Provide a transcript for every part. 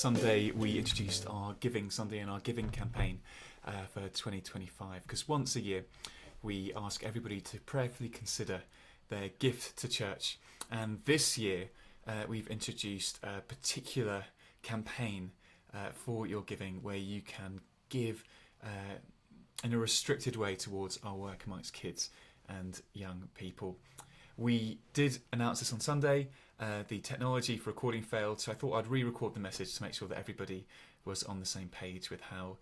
Sunday we introduced our Giving Sunday and our giving campaign for 2025, because once a year we ask everybody to prayerfully consider their gift to church, and this year we've introduced a particular campaign for your giving where you can give in a restricted way towards our work amongst kids and young people. We did announce this on Sunday. The technology for recording failed, so I thought I'd re-record the message to make sure that everybody was on the same page with how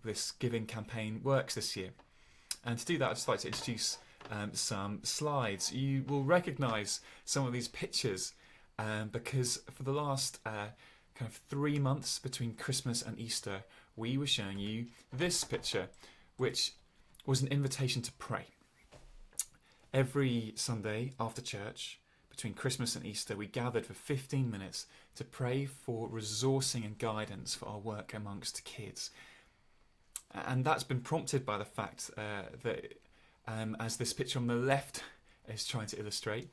this giving campaign works this year. And to do that, I'd just like to introduce some slides. You will recognise some of these pictures because for the last kind of 3 months between Christmas and Easter, we were showing you this picture, which was an invitation to pray. Every Sunday after church, between Christmas and Easter, we gathered for 15 minutes to pray for resourcing and guidance for our work amongst kids. And that's been prompted by the fact that, as this picture on the left is trying to illustrate,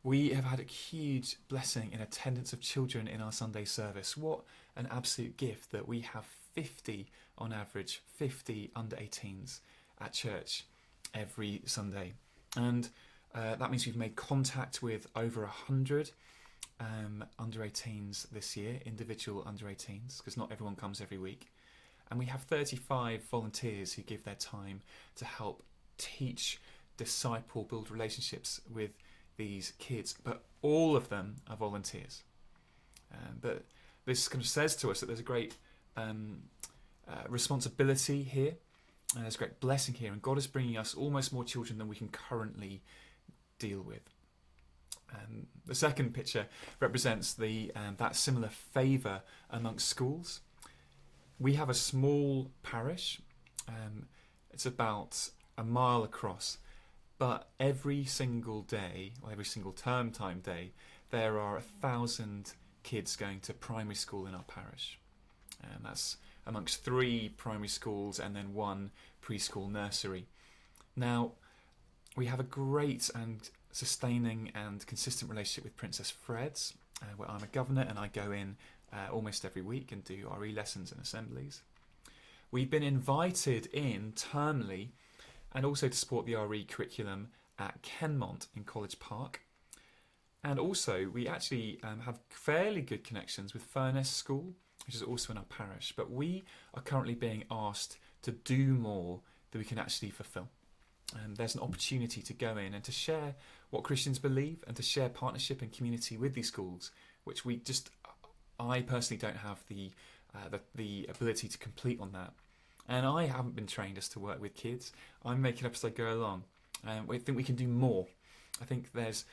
we have had a huge blessing in attendance of children in our Sunday service. What an absolute gift that we have 50 on average, 50 under 18s at church every Sunday. And that means we've made contact with over 100 under 18s this year, individual under 18s, because not everyone comes every week. And we have 35 volunteers who give their time to help teach, disciple, build relationships with these kids. But all of them are volunteers. But this kind of says to us that there's a great responsibility here. And there's a great blessing here. And God is bringing us almost more children than we can currently deal with. The second picture represents that similar favour amongst schools. We have a small parish. It's about a mile across, but every single day, or every single term time day, there are 1,000 kids going to primary school in our parish. That's amongst 3 primary schools and then 1 preschool nursery. Now, we have a great and sustaining and consistent relationship with Princess Fred's, where I'm a governor and I go in almost every week and do RE lessons and assemblies. We've been invited in termly and also to support the RE curriculum at Kenmont in College Park. And also we actually have fairly good connections with Furness School, which is also in our parish. But we are currently being asked to do more than we can actually fulfill. There's an opportunity to go in and to share what Christians believe and to share partnership and community with these schools, which I personally don't have the ability to complete on that. And I haven't been trained as to work with kids. I'm making up as I go along. I think we can do more. I think there's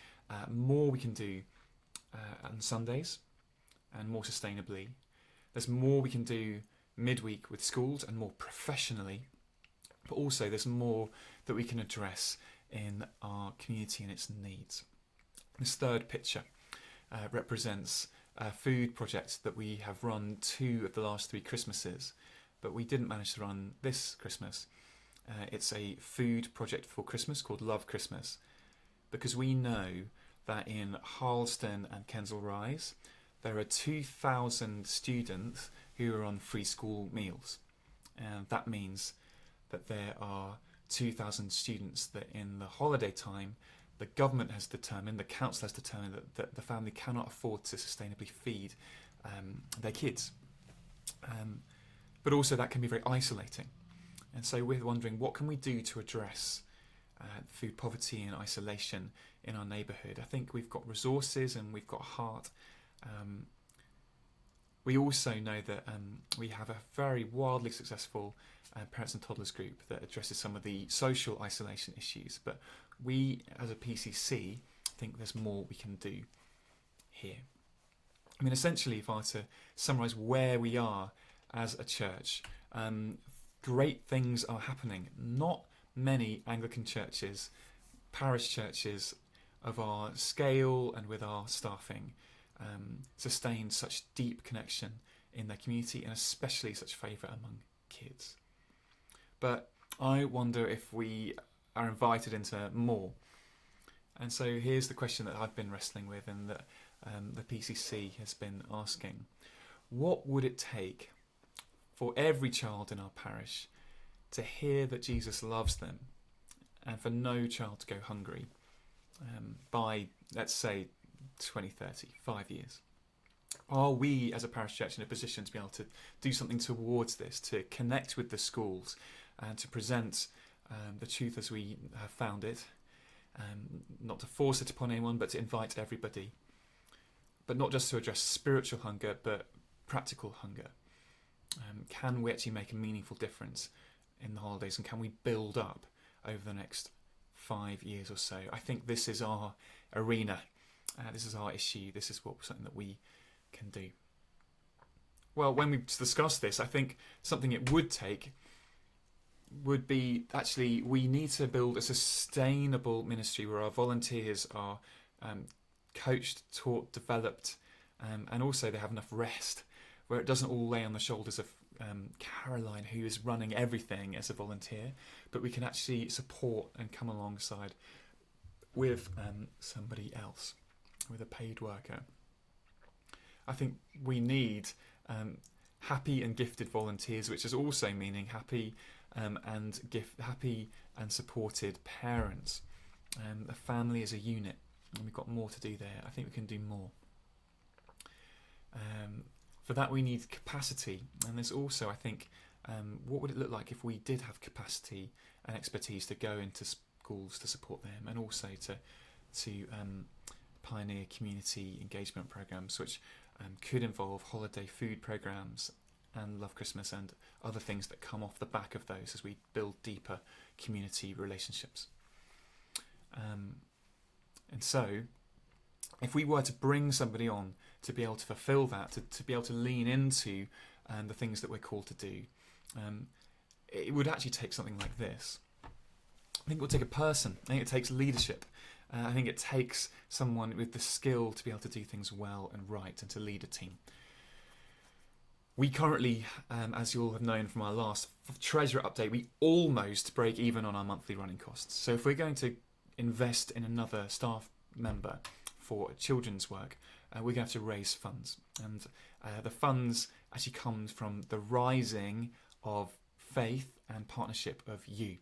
more we can do on Sundays and more sustainably. There's more we can do midweek with schools and more professionally. But also there's more that we can address in our community and its needs. This third picture represents a food project that we have run 2 of the last 3 Christmases, but we didn't manage to run this Christmas. It's a food project for Christmas called Love Christmas, because we know that in Harleston and Kensal Rise there are 2,000 students who are on free school meals. And that means that there are 2,000 students that in the holiday time the government has determined, the council has determined that the family cannot afford to sustainably feed their kids. But also that can be very isolating. And so we're wondering, what can we do to address food poverty and isolation in our neighbourhood? I think we've got resources and we've got heart. We also know that we have a very wildly successful parents and toddlers group that addresses some of the social isolation issues. But we, as a PCC, think there's more we can do here. I mean, essentially, if I were to summarise where we are as a church, great things are happening. Not many Anglican churches, parish churches of our scale and with our staffing sustain such deep connection in their community and especially such favour among kids. But I wonder if we are invited into more. And so here's the question that I've been wrestling with and that the PCC has been asking, what would it take for every child in our parish to hear that Jesus loves them and for no child to go hungry by, let's say, 2030, 5 years? Are we as a parish church in a position to be able to do something towards this, to connect with the schools and to present the truth as we have found it, not to force it upon anyone, but to invite everybody, but not just to address spiritual hunger, but practical hunger? Can we actually make a meaningful difference in the holidays, and can we build up over the next 5 years or so? I think this is our arena, this is our issue, this is something that we can do. Well, when we discuss this, I think something it would take would be, actually, we need to build a sustainable ministry where our volunteers are coached, taught, developed, and also they have enough rest, where it doesn't all lay on the shoulders of Caroline, who is running everything as a volunteer, but we can actually support and come alongside with somebody else, with a paid worker. I think we need happy and gifted volunteers, which is also meaning happy and supported parents. The family is a unit, and we've got more to do there. I think we can do more. For that, we need capacity, and there's also, I think, what would it look like if we did have capacity and expertise to go into schools to support them, and also to pioneer community engagement programs, which could involve holiday food programs and Love Christmas and other things that come off the back of those as we build deeper community relationships. And so, if we were to bring somebody on to be able to fulfill that, to be able to lean into the things that we're called to do, it would actually take something like this. I think it would take a person. I think it takes leadership. I think it takes someone with the skill to be able to do things well and right and to lead a team. We currently, as you all have known from our last Treasure update, we almost break even on our monthly running costs. So if we're going to invest in another staff member for children's work, we're going to have to raise funds. And the funds actually comes from the rising of faith and partnership of you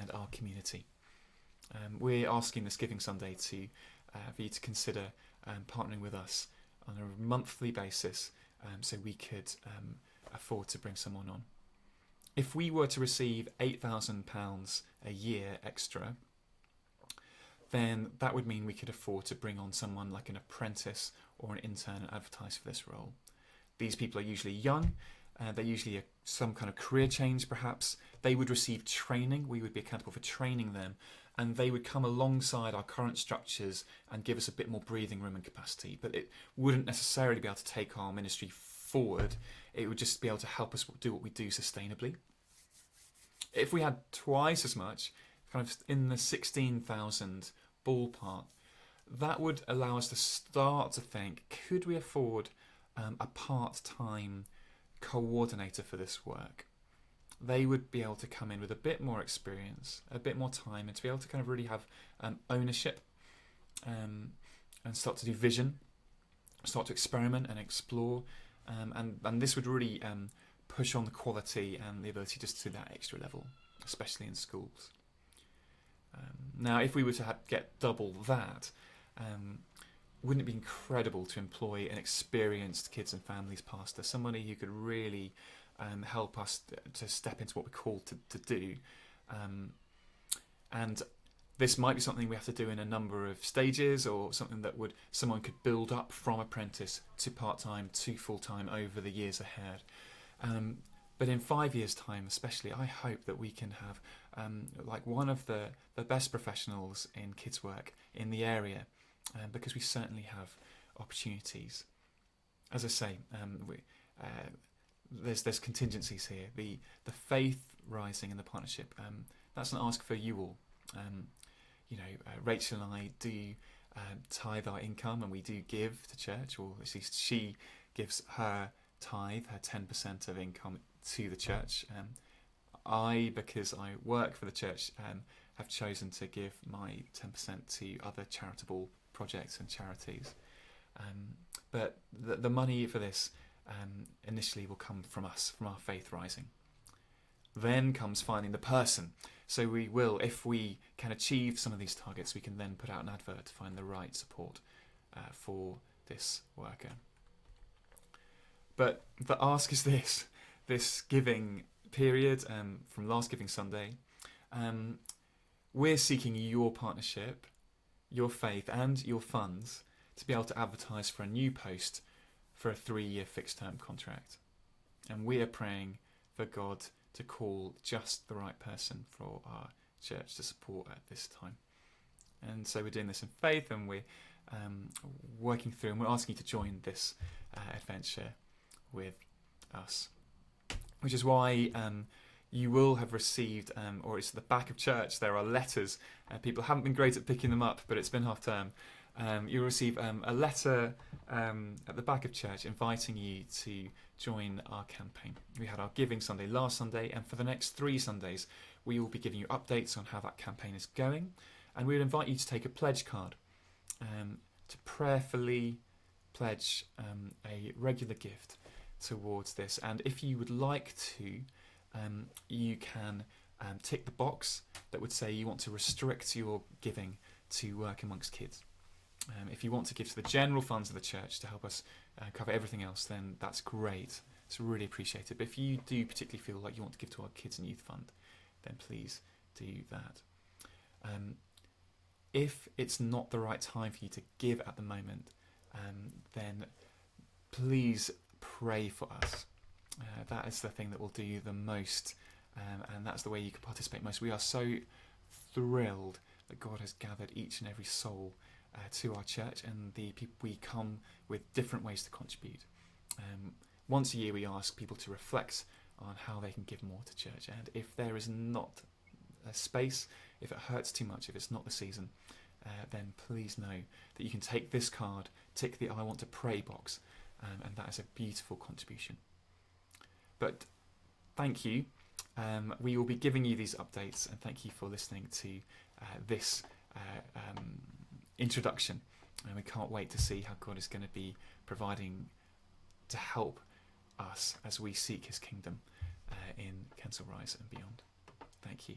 and our community. We're asking this Giving Sunday for you to consider partnering with us on a monthly basis, so we could afford to bring someone on. If we were to receive £8,000 a year extra, then that would mean we could afford to bring on someone like an apprentice or an intern and advertise for this role. These people are usually young, they're usually some kind of career change perhaps. They would receive training, we would be accountable for training them, and they would come alongside our current structures and give us a bit more breathing room and capacity. But it wouldn't necessarily be able to take our ministry forward, it would just be able to help us do what we do sustainably. If we had twice as much, kind of in the 16,000 ballpark, that would allow us to start to think, could we afford a part-time coordinator for this work? They would be able to come in with a bit more experience, a bit more time, and to be able to kind of really have ownership and start to do vision, start to experiment and explore, and this would really push on the quality and the ability just to that extra level, especially in schools. Now, if we were to get double that, wouldn't it be incredible to employ an experienced kids and families pastor, somebody who could really help us to step into what we're called to do? And this might be something we have to do in a number of stages, or something that someone could build up from apprentice to part-time to full-time over the years ahead. But in 5 years' time especially, I hope that we can have like one of the best professionals in kids' work in the area, because we certainly have opportunities. As I say, there's contingencies here. The faith rising in the partnership, that's an ask for you all. Rachel and I do tithe our income, and we do give to church, or at least she gives her tithe, her 10% of income to the church. I, because I work for the church, have chosen to give my 10% to other charitable projects and charities. But the money for this initially will come from us, from our faith rising. Then comes finding the person. So we will, if we can achieve some of these targets, we can then put out an advert to find the right support for this worker. But the ask is this giving period from last Giving Sunday, we're seeking your partnership, your faith and your funds to be able to advertise for a new post for a 3-year fixed term contract. And we are praying for God to call just the right person for our church to support at this time. And so we're doing this in faith, and we're working through, and we're asking you to join this adventure with us. Which is why you will have received, or it's at the back of church, there are letters. People haven't been great at picking them up, but it's been half term. You'll receive a letter at the back of church inviting you to join our campaign. We had our Giving Sunday last Sunday, and for the next 3 Sundays we will be giving you updates on how that campaign is going, and we would invite you to take a pledge card to prayerfully pledge a regular gift towards this. And if you would like to, you can tick the box that would say you want to restrict your giving to work amongst kids. If you want to give to the general funds of the church to help us cover everything else, then that's great. It's really appreciated. But if you do particularly feel like you want to give to our Kids and Youth Fund, then please do that. If it's not the right time for you to give at the moment, then please pray for us. That is the thing that will do the most, and that's the way you can participate most. We are so thrilled that God has gathered each and every soul to our church, and the people, we come with different ways to contribute. Once a year we ask people to reflect on how they can give more to church, and if there is not a space, if it hurts too much, if it's not the season, then please know that you can take this card, tick the I want to pray box, and that is a beautiful contribution. But thank you. We will be giving you these updates, and thank you for listening to this introduction. And we can't wait to see how God is going to be providing to help us as we seek his kingdom in Kensal Rise and beyond. Thank you.